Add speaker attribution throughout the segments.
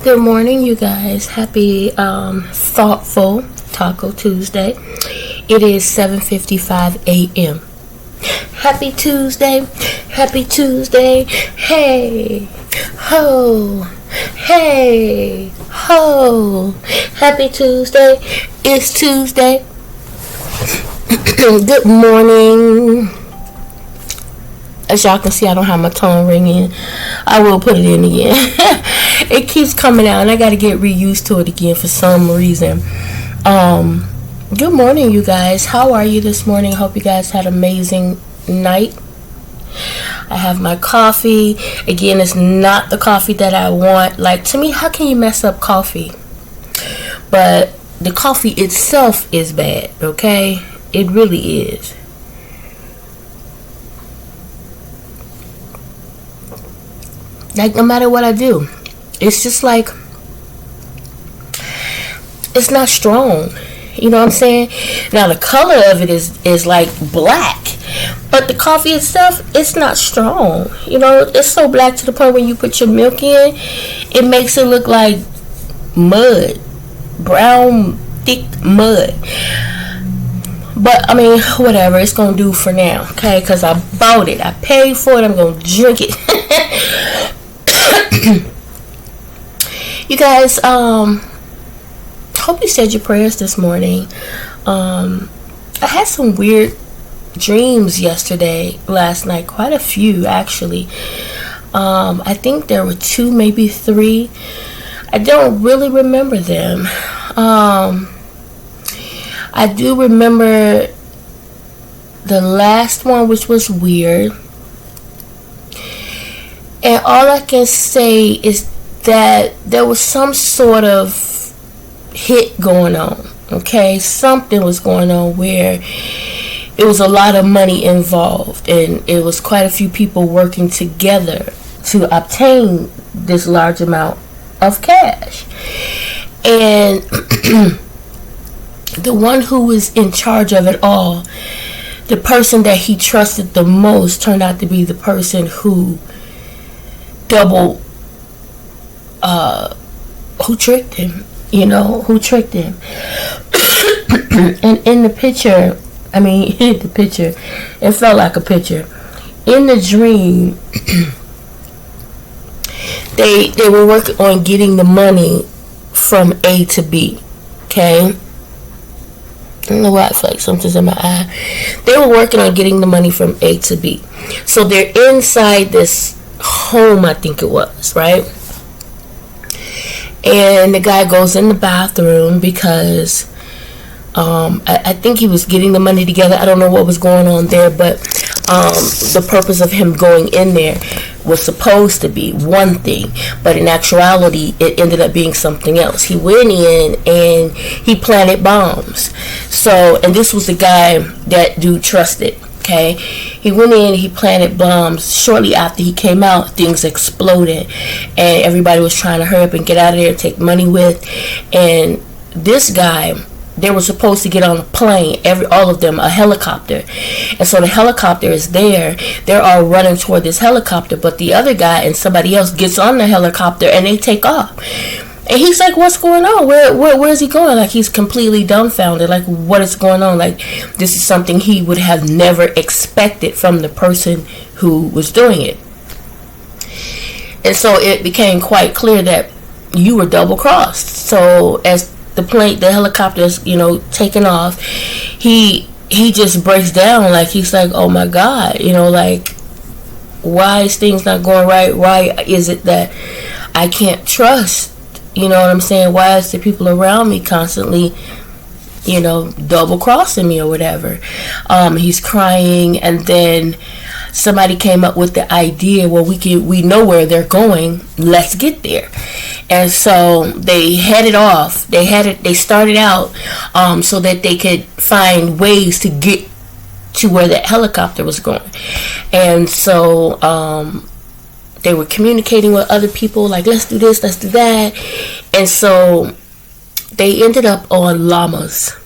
Speaker 1: Good morning, you guys. Happy thoughtful Taco Tuesday. It is 7:55 a.m. Happy Tuesday. Happy Tuesday. Hey ho. Hey ho. Happy Tuesday. It's Tuesday. Good morning. As y'all can see, I don't have my tone ring in. I will put it in again. It keeps coming out and I got to get reused to it again for some reason. Good morning, you guys. How are you this morning? Hope you guys had an amazing night. I have my coffee. Again, it's not the coffee that I want. Like, to me, how can you mess up coffee? But the coffee itself is bad, okay? It really is. Like, no matter what I do, it's just like, it's not strong. You know what I'm saying? Now, the color of it is like black, but the coffee itself, it's not strong. You know, it's so black to the point when you put your milk in, it makes it look like mud, brown, thick mud. But, I mean, whatever, it's going to do for now, okay? Because I bought it. I paid for it. I'm going to drink it. You guys, hope you said your prayers this morning. I had some weird dreams last night, quite a few actually. I think there were 2, maybe 3. I don't really remember them. I do remember the last one, which was weird. And all I can say is that there was some sort of hit going on, okay? Something was going on where it was a lot of money involved, and it was quite a few people working together to obtain this large amount of cash. And the one who was in charge of it all, the person that he trusted the most, turned out to be the person who who tricked him, who tricked him. And in the picture, it felt like a picture. In the dream, they were working on getting the money from A to B, okay? I don't know why I feel like something's in my eye. They were working on getting the money from A to B. So they're inside this home, I think it was, right? And the guy goes in the bathroom because I think he was getting the money together. I don't know what was going on there, but the purpose of him going in there was supposed to be one thing, but in actuality it ended up being something else. He went in and he planted bombs. So, and this was the guy that dude trusted. Okay, he went in, he planted bombs. Shortly after he came out, things exploded, and everybody was trying to hurry up and get out of there, take money with. And this guy, they were supposed to get on a plane, all of them, a helicopter. And so the helicopter is there. They're all running toward this helicopter, but the other guy and somebody else gets on the helicopter and they take off. And he's like, what's going on? Where is he going? Like, he's completely dumbfounded. Like, what is going on? Like, this is something he would have never expected from the person who was doing it. And so it became quite clear that you were double crossed. So as the helicopter is, taking off, he just breaks down. Like, he's like, oh my God, like, why is things not going right? Why is it that I can't trust? You know what I'm saying? Why is the people around me constantly, double crossing me or whatever? He's crying, and then somebody came up with the idea, well, we know where they're going, let's get there. And so they headed off. They started out so that they could find ways to get to where that helicopter was going. And so they were communicating with other people, like, let's do this, let's do that. And so they ended up on llamas.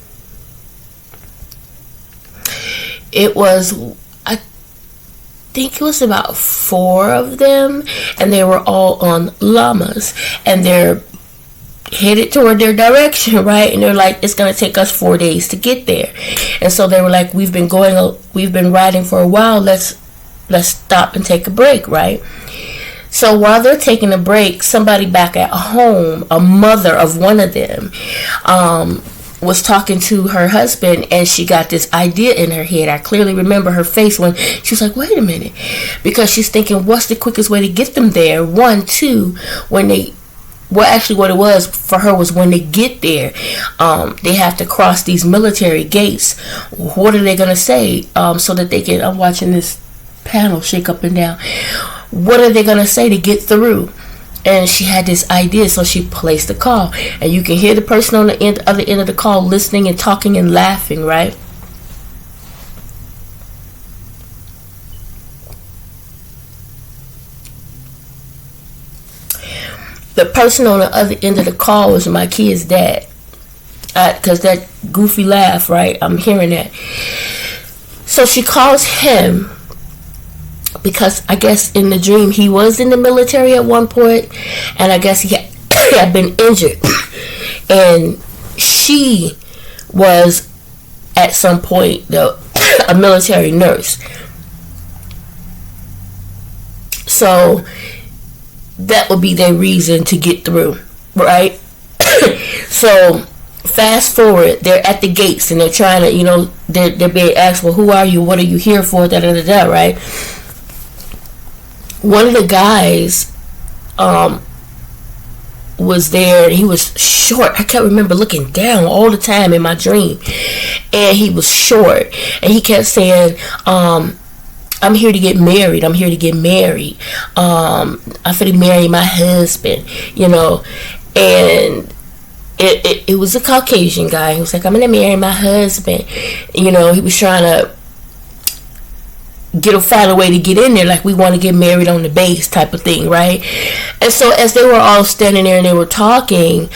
Speaker 1: It was, I think it was about 4 of them, and they were all on llamas, and they're headed toward their direction, right? And they're like, it's gonna take us 4 days to get there. And so they were like, we've been riding for a while, let's stop and take a break, right? So while they're taking a break, somebody back at home, a mother of one of them, was talking to her husband, and she got this idea in her head. I clearly remember her face when she was like, wait a minute, because she's thinking, what's the quickest way to get them there? 1, 2, what it was for her was when they get there, they have to cross these military gates. What are they going to say so that they can, I'm watching this panel shake up and down. What are they going to say to get through? And she had this idea, so she placed the call. And you can hear the person on the other end of the call listening and talking and laughing, right? The person on the other end of the call was my kid's dad. Because that goofy laugh, right? I'm hearing that. So she calls him, because I guess in the dream he was in the military at one point, and I guess he had been injured, and she was at some point a military nurse. So that would be their reason to get through, right? So fast forward, they're at the gates and they're trying to, they're being asked, well, who are you? What are you here for? Da da da da, right? One of the guys was there. He was short. I can't remember looking down all the time in my dream. And he was short. And he kept saying, I'm here to get married. I'm here to get married. I'm finna marry my husband, And it was a Caucasian guy. He was like, I'm gonna marry my husband. He was trying to find a way to get in there, like we want to get married on the base type of thing, right? And so as they were all standing there and they were talking,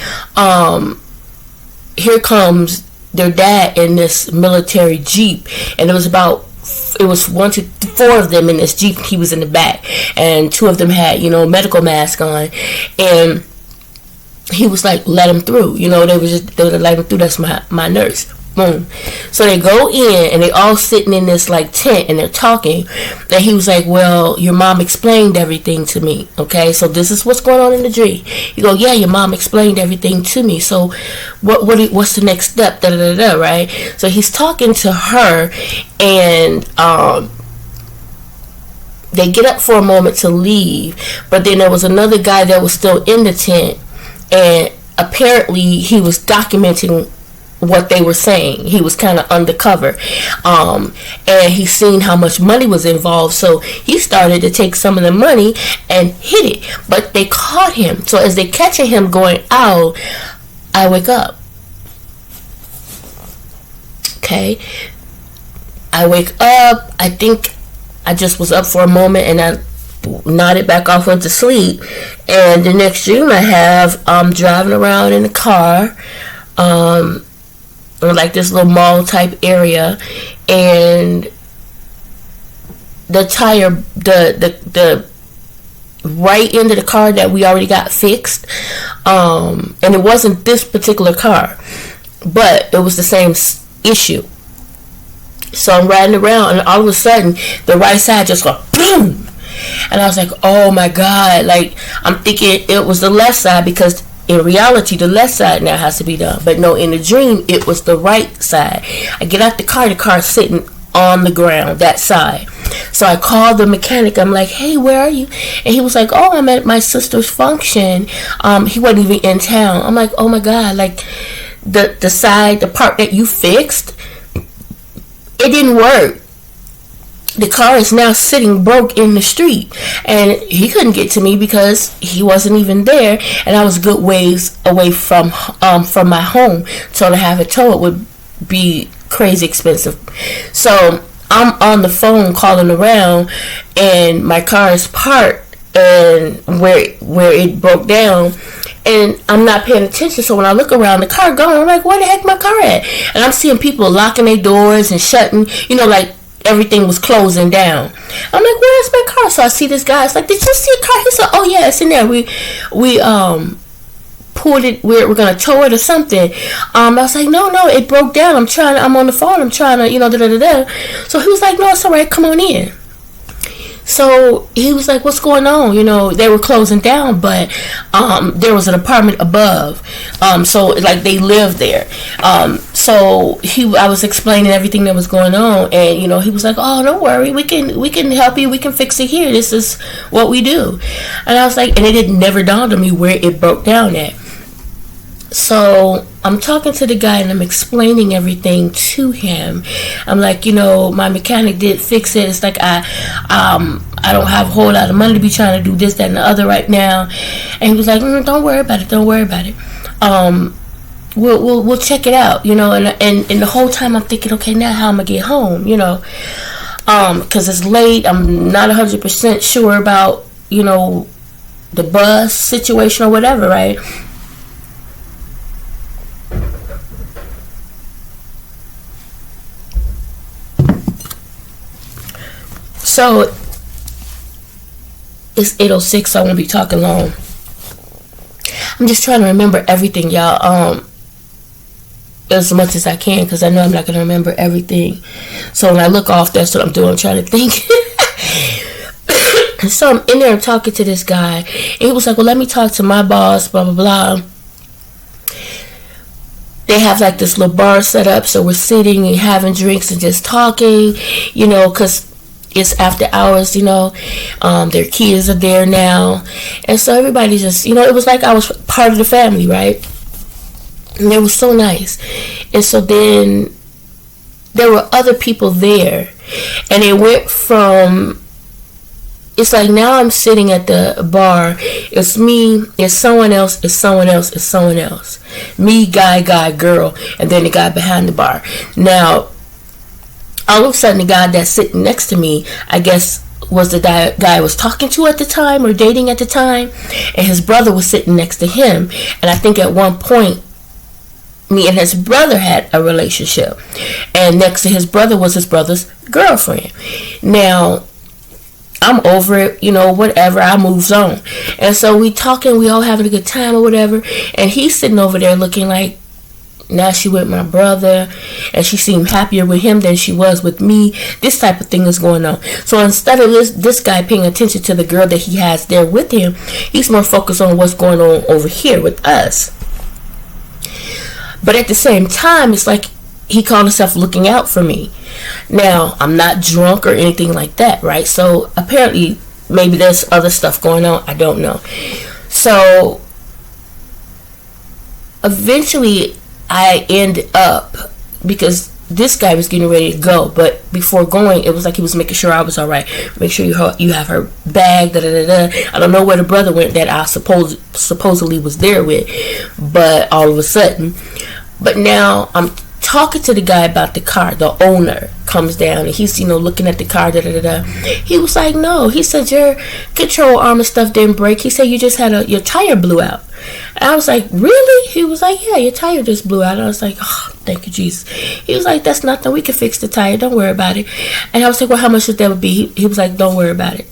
Speaker 1: here comes their dad in this military Jeep, and it was 1 to 4 of them in this Jeep. He was in the back, and 2 of them had medical mask on, and he was like, let him through. They were let him through. That's my nurse. Boom. So they go in and they all sitting in this like tent and they're talking. And he was like, well, your mom explained everything to me. Okay, so this is what's going on in the dream. You go, yeah, your mom explained everything to me. So what's the next step? Da da da da. Right. So he's talking to her, and they get up for a moment to leave, but then there was another guy that was still in the tent, and apparently he was documenting what they were saying. He was kind of undercover, and he seen how much money was involved, so he started to take some of the money and hid it, but they caught him. So as they catching him going out, I wake up. Okay, I wake up. I think I just was up for a moment and I nodded back off, went to sleep. And the next dream I have, I'm driving around in a car, like this little mall type area, and the tire, the right end of the car that we already got fixed, and it wasn't this particular car, but it was the same issue. So I'm riding around, and all of a sudden the right side just went boom, and I was like, oh my God, like I'm thinking it was the left side, because in reality the left side now has to be done, but no, in the dream it was the right side. I get out the car's sitting on the ground, that side. So I called the mechanic. I'm like, hey, where are you? And he was like, oh, I'm at my sister's function. He wasn't even in town. I'm like, oh my God, like the side, the part that you fixed, it didn't work. the car is now sitting broke in the street, and he couldn't get to me because he wasn't even there, and I was good ways away from my home. So to have it towed would be crazy expensive. So I'm on the phone calling around, and my car is parked and where it broke down, and I'm not paying attention. So when I look around, the car gone. I'm like, where the heck my car at? And I'm seeing people locking their doors and shutting, like everything was closing down. I'm like, where's my car? So I see this guy. It's like, did you see a car? He said, oh yeah, it's in there. We pulled it. We're gonna tow it or something. I was like, no, it broke down. I'm on the phone. I'm trying to, da da da da. So he was like, no, it's all right. Come on in. So he was like, what's going on? They were closing down, but there was an apartment above. So like they lived there. So I was explaining everything that was going on, and he was like, oh, don't worry, we can help you, we can fix it here. This is what we do. And I was like, and it never dawned on me where it broke down at. So I'm talking to the guy and I'm explaining everything to him. I'm like, my mechanic did fix it. It's like I don't have a whole lot of money to be trying to do this, that, and the other right now. And he was like, don't worry about it. Don't worry about it. We'll check it out. And the whole time I'm thinking, okay, now how am I get home? Because it's late. I'm not 100% sure about the bus situation or whatever, right? So it's 8:06, so I won't be talking long. I'm just trying to remember everything, y'all, as much as I can, because I know I'm not going to remember everything. So when I look off, that's what I'm doing. I'm trying to think. So I'm in there talking to this guy, and he was like, well, let me talk to my boss, blah, blah, blah. They have like this little bar set up, so we're sitting and having drinks and just talking, because it's after hours, their kids are there now. And so everybody just, it was like I was part of the family, right? And it was so nice. And so then there were other people there. And it went from, it's like now I'm sitting at the bar. It's me, it's someone else, it's someone else, it's someone else. Me, guy, girl, and then the guy behind the bar. Now, all of a sudden, the guy that's sitting next to me, I guess, was the guy I was talking to at the time or dating at the time, and his brother was sitting next to him. And I think at one point, me and his brother had a relationship, and next to his brother was his brother's girlfriend. Now, I'm over it, whatever, I moves on. And so we talking, we all having a good time or whatever, and he's sitting over there looking like, now she with my brother, and she seemed happier with him than she was with me. This type of thing is going on. So instead of this guy paying attention to the girl that he has there with him, he's more focused on what's going on over here with us. But at the same time, it's like he called himself looking out for me. Now, I'm not drunk or anything like that, right? So apparently, maybe there's other stuff going on. I don't know. So eventually, I end up, because this guy was getting ready to go, but before going, it was like he was making sure I was all right. Make sure you have her bag, da da da da. I don't know where the brother went that I supposedly was there with, but all of a sudden, but now I'm talking to the guy about the car. The owner comes down and he's looking at the car, da da da da. He was like, no, he said your control arm and stuff didn't break. He said you just had your tire blew out. And I was like, really? He was like, yeah, your tire just blew out. And I was like, oh, thank you, Jesus. He was like, that's nothing. We can fix the tire. Don't worry about it. And I was like, well, how much would that would be? He was like, don't worry about it.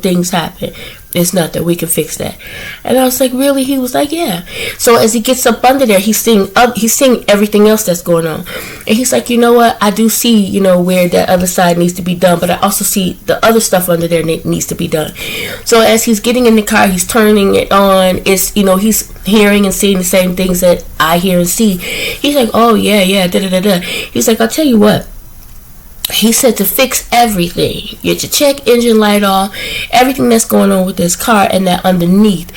Speaker 1: Things happen. It's nothing. We can fix that. And I was like, really? He was like, yeah. So as he gets up under there, he's seeing everything else that's going on. And he's like, you know what? I do see, where that other side needs to be done, but I also see the other stuff under there needs to be done. So as he's getting in the car, he's turning it on. It's, he's hearing and seeing the same things that I hear and see. He's like, oh, yeah, da da da da. He's like, I'll tell you what. He said to fix everything, get your check engine light off, everything that's going on with this car and that underneath,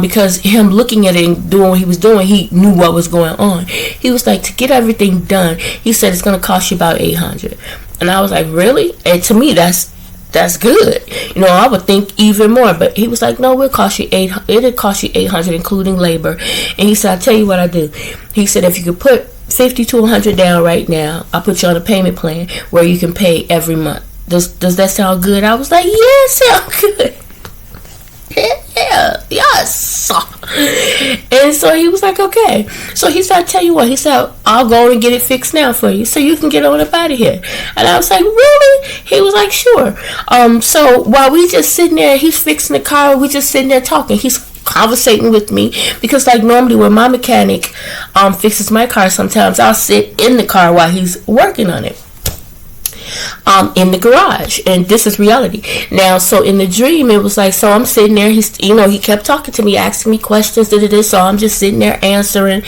Speaker 1: because him looking at it and doing what he was doing, he knew what was going on. He was like, to get everything done, he said it's going to cost you about $800. And I was like, really? And to me, that's good. You know, I would think even more. But he was like, no, it'll cost you $800, including labor. And he said, I'll tell you what I do. He said, if you could put $50 to $100 down right now, I'll put you on a payment plan where you can pay every month. Does that sound good? I was like, yeah, it sounds good. Yes. And so he was like, okay. So he said, I'll tell you what. He said, I'll go and get it fixed now for you so you can get on up out of here. And I was like, really? He was like, sure. So while we just sitting there, he's fixing the car, we just sitting there talking. He's conversating with me because, like, normally when my mechanic fixes my car, sometimes I'll sit in the car while he's working on it. In the garage, and this is reality now. So in the dream, it was like, so I'm sitting there, he's, you know, he kept talking to me, asking me questions, so I'm just sitting there answering.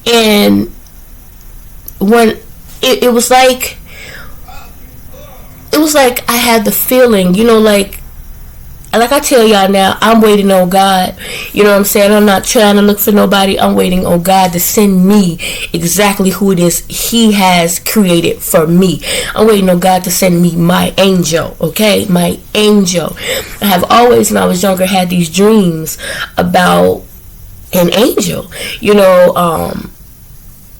Speaker 1: And when it was like I had the feeling, you know, like I tell y'all now, I'm waiting on God. You know what I'm saying? I'm not trying to look for nobody. I'm waiting on God to send me exactly who it is He has created for me. I'm waiting on God to send me my angel, okay? My angel. I have always, when I was younger, had these dreams about an angel. You know,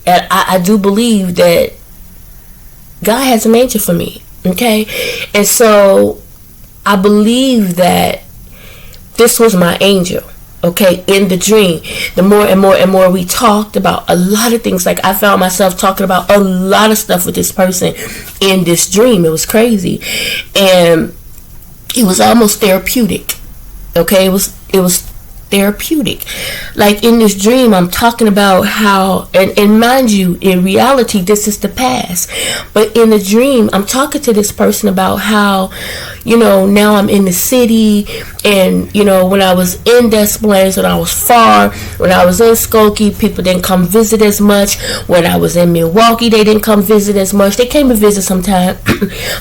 Speaker 1: and I do believe that God has an angel for me, okay? And so I believe that this was my angel, okay, in the dream. The more and more and more we talked about a lot of things, like I found myself talking about a lot of stuff with this person in this dream. It was crazy. And it was almost therapeutic, okay? It was therapeutic. Like in this dream, I'm talking about how, and mind you, in reality, this is the past. But in the dream, I'm talking to this person about how, you know, now I'm in the city, and, you know, when I was in Des Plaines, when I was far, when I was in Skokie, people didn't come visit as much. When I was in Milwaukee, they didn't come visit as much. They came to visit sometime,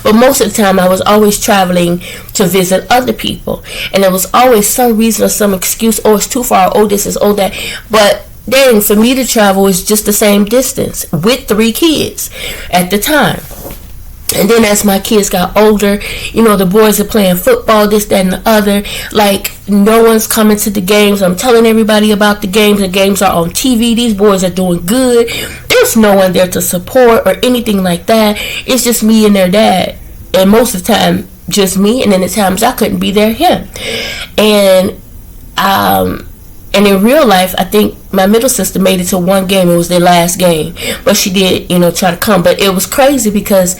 Speaker 1: but most of the time I was always traveling to visit other people, and there was always some reason or some excuse, oh, it's too far, oh, this is, oh, that. But then for me to travel is just the same distance with 3 kids at the time. And then as my kids got older, you know, the boys are playing football, this, that, and the other. Like, no one's coming to the games. I'm telling everybody about the games. The games are on TV. These boys are doing good. There's no one there to support or anything like that. It's just me and their dad. And most of the time, just me. And then the times I couldn't be there, him. And in real life, I think my middle sister made it to one game. It was their last game. But she did, you know, try to come. But it was crazy because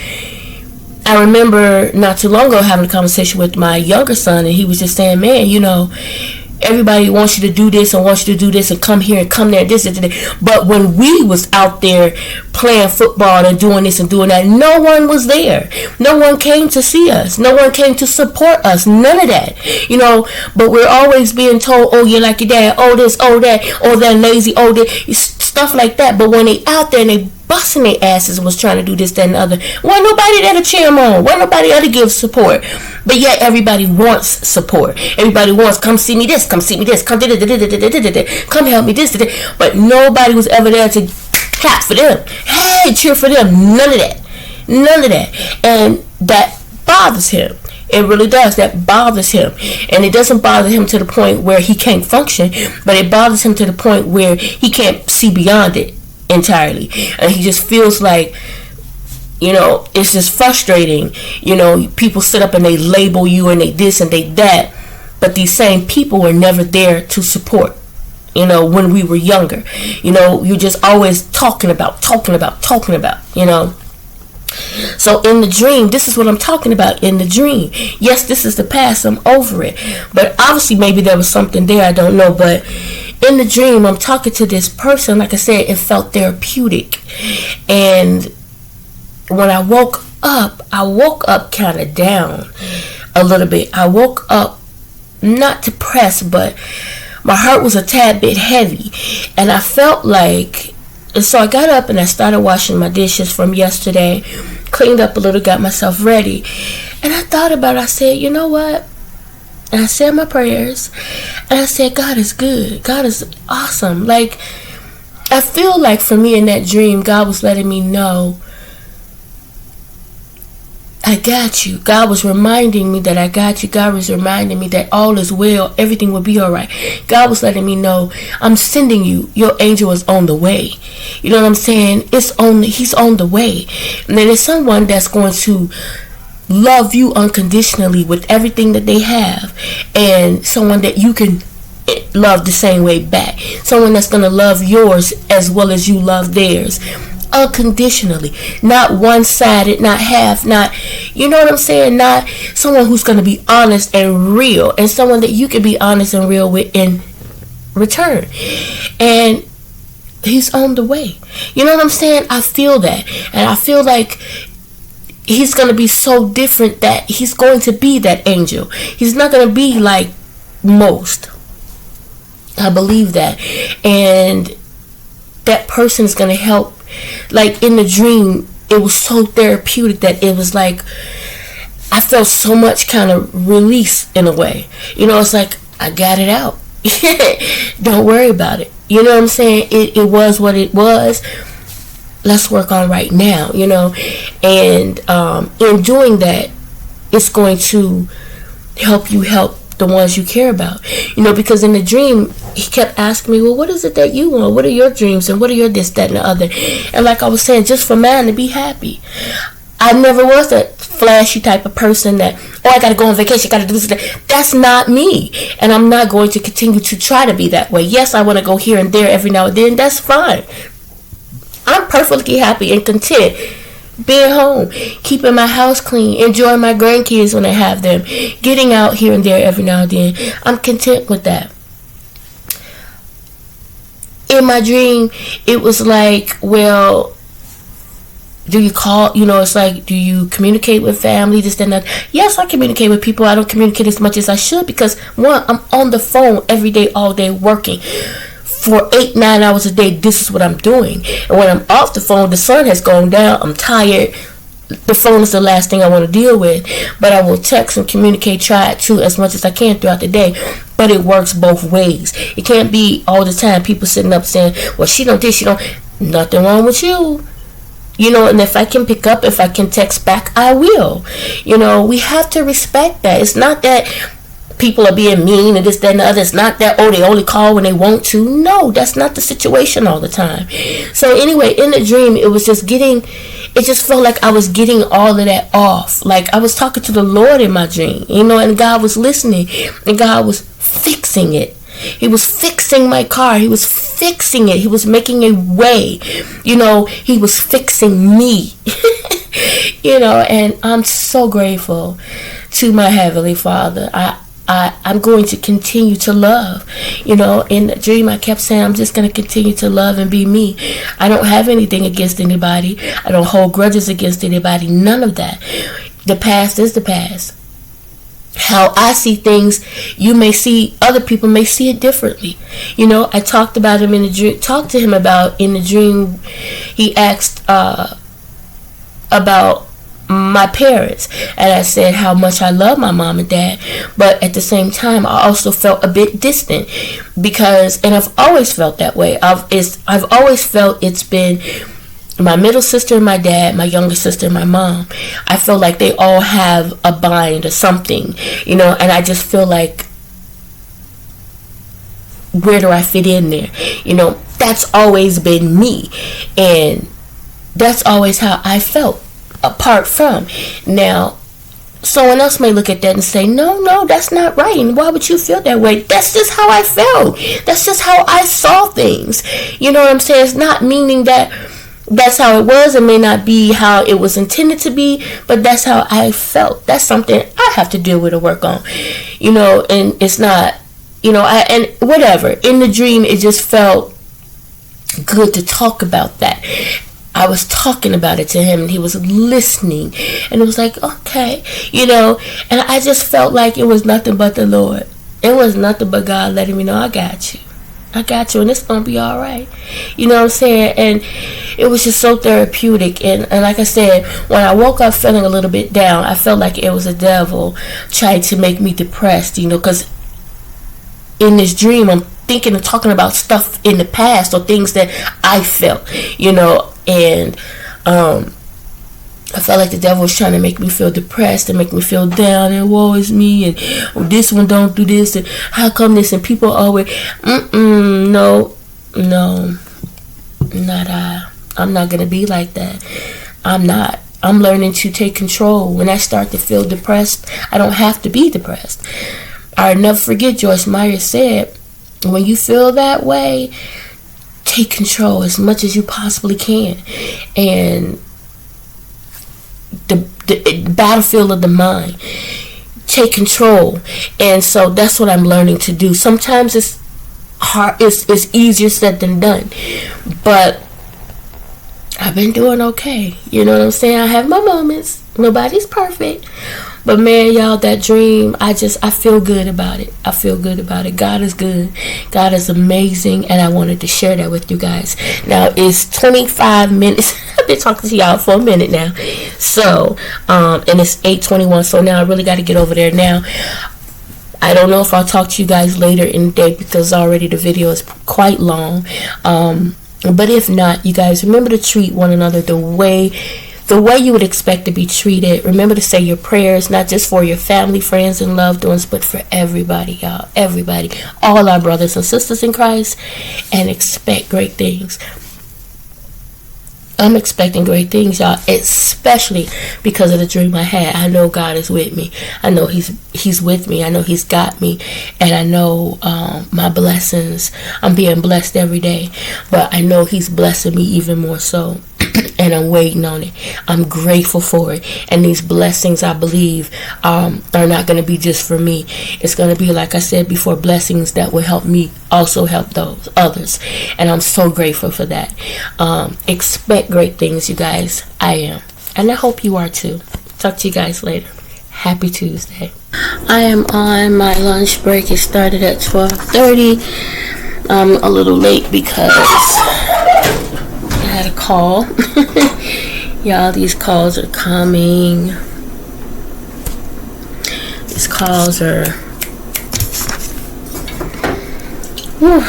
Speaker 1: I remember not too long ago having a conversation with my younger son, and he was just saying, man, you know, everybody wants you to do this and wants you to do this and come here and come there, this and that. But when we was out there playing football and doing this and doing that, no one was there. No one came to see us. No one came to support us. None of that. You know, but we're always being told, oh, you're like your dad, oh, this, oh, that, oh, that lazy, oh, that, stuff like that. But when they out there and they busting their asses and was trying to do this, that, and the other, wasn't nobody there to cheer them on. Wasn't nobody there to give support. But yet everybody wants support. Everybody wants, come see me this, come see me this, come come help me this. But nobody was ever there to clap for them. Hey, cheer for them. None of that. None of that. And that bothers him. It really does. That bothers him. And it doesn't bother him to the point where he can't function, but it bothers him to the point where he can't see beyond it entirely. And he just feels like, you know, it's just frustrating. You know, people sit up and they label you and they this and they that, but these same people were never there to support. You know, when we were younger, you know, you're just always talking about, you know. So in the dream, this is what I'm talking about in the dream. Yes, this is the past. I'm over it. But obviously maybe there was something there. I don't know. But in the dream, I'm talking to this person. Like I said, it felt therapeutic. And when I woke up kind of down a little bit. I woke up not depressed, but my heart was a tad bit heavy. And I felt like, and so I got up and I started washing my dishes from yesterday, cleaned up a little, got myself ready. And I thought about it. I said, you know what? And I said my prayers. And I said, God is good. God is awesome. Like, I feel like for me in that dream, God was letting me know I got you. God was reminding me that I got you. God was reminding me that all is well. Everything will be all right. God was letting me know, I'm sending you. Your angel is on the way. You know what I'm saying? He's on the way. And then there's someone that's going to love you unconditionally with everything that they have. And someone that you can love the same way back. Someone that's going to love yours as well as you love theirs. Unconditionally, not one-sided, not half, not, you know what I'm saying, not someone who's going to be honest and real, and someone that you can be honest and real with in return. And he's on the way. You know what I'm saying? I feel that, and I feel like he's going to be so different that he's going to be that angel. He's not going to be like most. I believe that. And that person is going to help. Like in the dream, it was so therapeutic that it was like I felt so much kind of release in a way. You know, it's like I got it out. Don't worry about it. You know what I'm saying? It was what it was. Let's work on right now, you know. And in doing that, it's going to help you help the ones you care about, you know, because in the dream he kept asking me, well, what is it that you want? What are your dreams and what are your this, that, and the other? And like I was saying, just for mine to be happy. I never was that flashy type of person that, oh, I gotta go on vacation, gotta do this, that. That's not me, and I'm not going to continue to try to be that way. Yes, I want to go here and there every now and then. That's fine. I'm perfectly happy and content being home, keeping my house clean, enjoying my grandkids when I have them, getting out here and there every now and then. I'm content with that. In my dream, it was like, well, do you call, you know, it's like, do you communicate with family, this, that, and that? Yes, I communicate with people. I don't communicate as much as I should because, one, I'm on the phone every day, all day working. For 8-9 hours a day, this is what I'm doing. And when I'm off the phone, the sun has gone down, I'm tired. The phone is the last thing I want to deal with. But I will text and communicate, try it too, as much as I can throughout the day. But it works both ways. It can't be all the time people sitting up saying, well, she don't this, she don't. Nothing wrong with you. You know, and if I can pick up, if I can text back, I will. You know, we have to respect that. It's not that people are being mean and this, that, and the other. It's not that, oh, they only call when they want to. No, that's not the situation all the time. So anyway, in the dream, it was just it just felt like I was getting all of that off. Like I was talking to the Lord in my dream, you know, and God was listening and God was fixing it. He was fixing my car. He was fixing it. He was making a way. You know, he was fixing me. You know, and I'm so grateful to my Heavenly Father. I'm going to continue to love. You know, in the dream I kept saying I'm just going to continue to love and be me. I don't have anything against anybody. I don't hold grudges against anybody. None of that. The past is the past. How I see things, other people may see it differently. You know, I talked about him in the dream, talked to him about in the dream. He asked about my parents, and I said how much I love my mom and dad, but at the same time I also felt a bit distant because, and I've always felt that way. I've always felt it's been my middle sister and my dad, my younger sister and my mom. I feel like they all have a bind or something, you know, and I just feel like, where do I fit in there? You know, that's always been me, and that's always how I felt. Apart from now, someone else may look at that and say, no, that's not right, and why would you feel that way? That's just how I felt. That's just how I saw things. You know what I'm saying? It's not meaning that that's how it was. It may not be how it was intended to be, but that's how I felt. That's something I have to deal with or work on. You know, and it's not, you know, and whatever. In the dream, it just felt good to talk about that. I was talking about it to him and he was listening, and it was like, okay, you know, and I just felt like it was nothing but the Lord. It was nothing but God letting me know, I got you, and it's gonna be all right. You know what I'm saying? And it was just so therapeutic. And like I said, when I woke up feeling a little bit down, I felt like it was a devil trying to make me depressed, you know, because in this dream I'm thinking and talking about stuff in the past or things that I felt, you know. And I felt like the devil was trying to make me feel depressed and make me feel down and woe is me and this one don't do this and how come this, and people always no, not I. I'm not gonna be like that. I'm not. I'm learning to take control. When I start to feel depressed, I don't have to be depressed. I'll never forget Joyce Meyer said, when you feel that way, take control as much as you possibly can. And the battlefield of the mind, take control. And so that's what I'm learning to do. Sometimes it's hard, it's easier said than done, but I've been doing okay. You know what I'm saying? I have my moments. Nobody's perfect. But man, y'all, that dream, I feel good about it. I feel good about it. God is good. God is amazing. And I wanted to share that with you guys. Now, it's 25 minutes. I've been talking to y'all for a minute now. So, and it's 8:21. So now I really got to get over there now. I don't know if I'll talk to you guys later in the day because already the video is quite long. But if not, you guys remember to treat one another the way you would expect to be treated. Remember to say your prayers, not just for your family, friends, and loved ones, but for everybody, y'all. Everybody. All our brothers and sisters in Christ. And expect great things. I'm expecting great things, y'all, especially because of the dream I had. I know God is with me. I know He's with me. I know He's got me. And I know my blessings. I'm being blessed every day. But I know He's blessing me even more so. And I'm waiting on it. I'm grateful for it. And these blessings, I believe, are not going to be just for me. It's going to be, like I said before, blessings that will help me also help those others. And I'm so grateful for that. Expect great things, you guys. I am. And I hope you are too. Talk to you guys later. Happy Tuesday. I am on my lunch break. It started at 12:30. I'm a little late because I had a call. Y'all, these calls are coming. These calls are... Whew.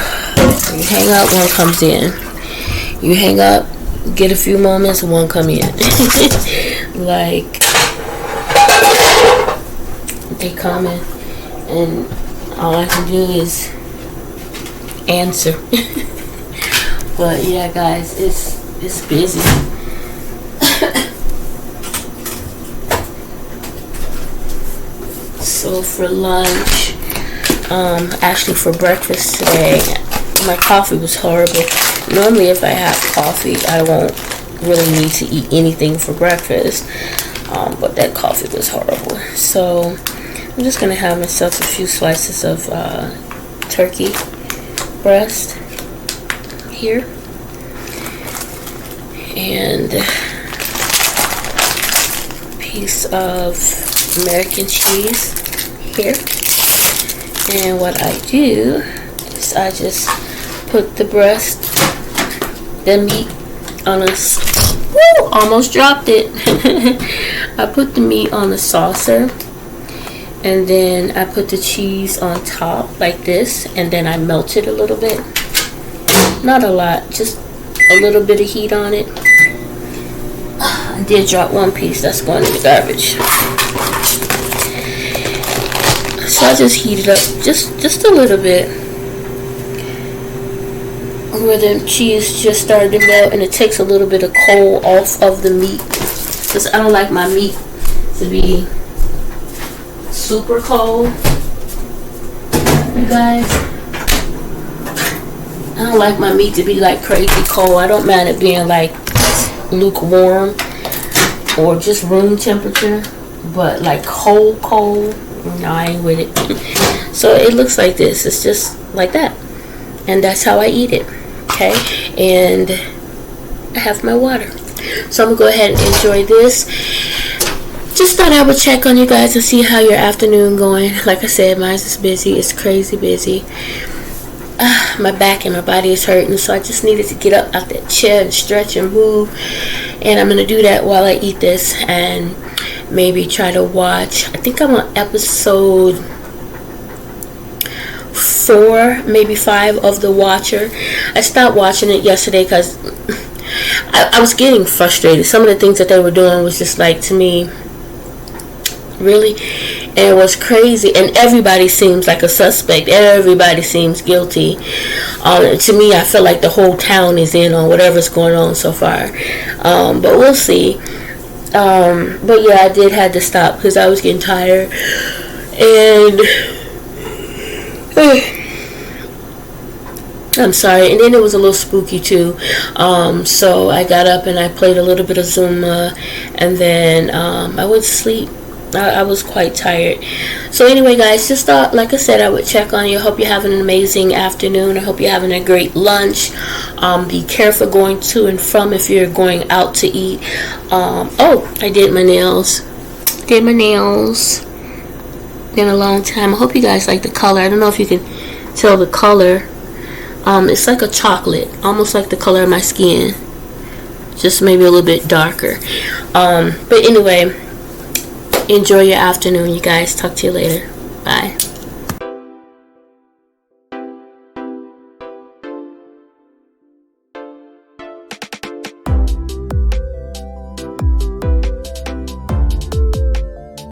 Speaker 1: You hang up, one comes in. You hang up, get a few moments, one come in. Like, they coming, and all I can do is answer. But yeah, guys, it's busy. So for lunch, actually for breakfast today, my coffee was horrible. Normally if I have coffee, I won't really need to eat anything for breakfast. But that coffee was horrible. So I'm just going to have myself a few slices of turkey breast here. And a piece of American cheese here. And what I do is I just put the breast, the meat on a... Woo! Almost dropped it. I put the meat on the saucer, and then I put the cheese on top like this, and then I melt it a little bit. Not a lot, just a little bit of heat on it. I did drop one piece, that's going in the garbage. So I just heat it up just a little bit, where the cheese just started to melt, and it takes a little bit of cold off of the meat, because I don't like my meat to be super cold, you guys. I don't like my meat to be like crazy cold. I don't mind it being like lukewarm or just room temperature, but like cold, no, I ain't with it. So it looks like this. It's just like that, and that's how I eat it. Okay, and I have my water, so I'm gonna go ahead and enjoy this. Just thought I would check on you guys and see how your afternoon going. Like I said, mine is busy. It's crazy busy. My back and my body is hurting, so I just needed to get up out that chair and stretch and move. And I'm gonna do that while I eat this, and maybe try to watch. I think I'm on episode 4, maybe 5 of The Watcher. I stopped watching it yesterday because I was getting frustrated. Some of the things that they were doing was just like, to me, really, and it was crazy. And everybody seems like a suspect. Everybody seems guilty. To me, I feel like the whole town is in on whatever's going on so far. But we'll see. But yeah, I did have to stop because I was getting tired. And I'm sorry. And then it was a little spooky too. So I got up and I played a little bit of Zumba, and then I went to sleep. I was quite tired. So anyway, guys, just thought, like I said, I would check on you. I hope you're having an amazing afternoon. I hope you're having a great lunch. Be careful going to and from if you're going out to eat. Oh, I did my nails. Been a long time. I hope you guys like the color. I don't know if you can tell the color. It's like a chocolate, almost like the color of my skin, just maybe a little bit darker. But anyway, enjoy your afternoon, you guys. Talk to you later. Bye.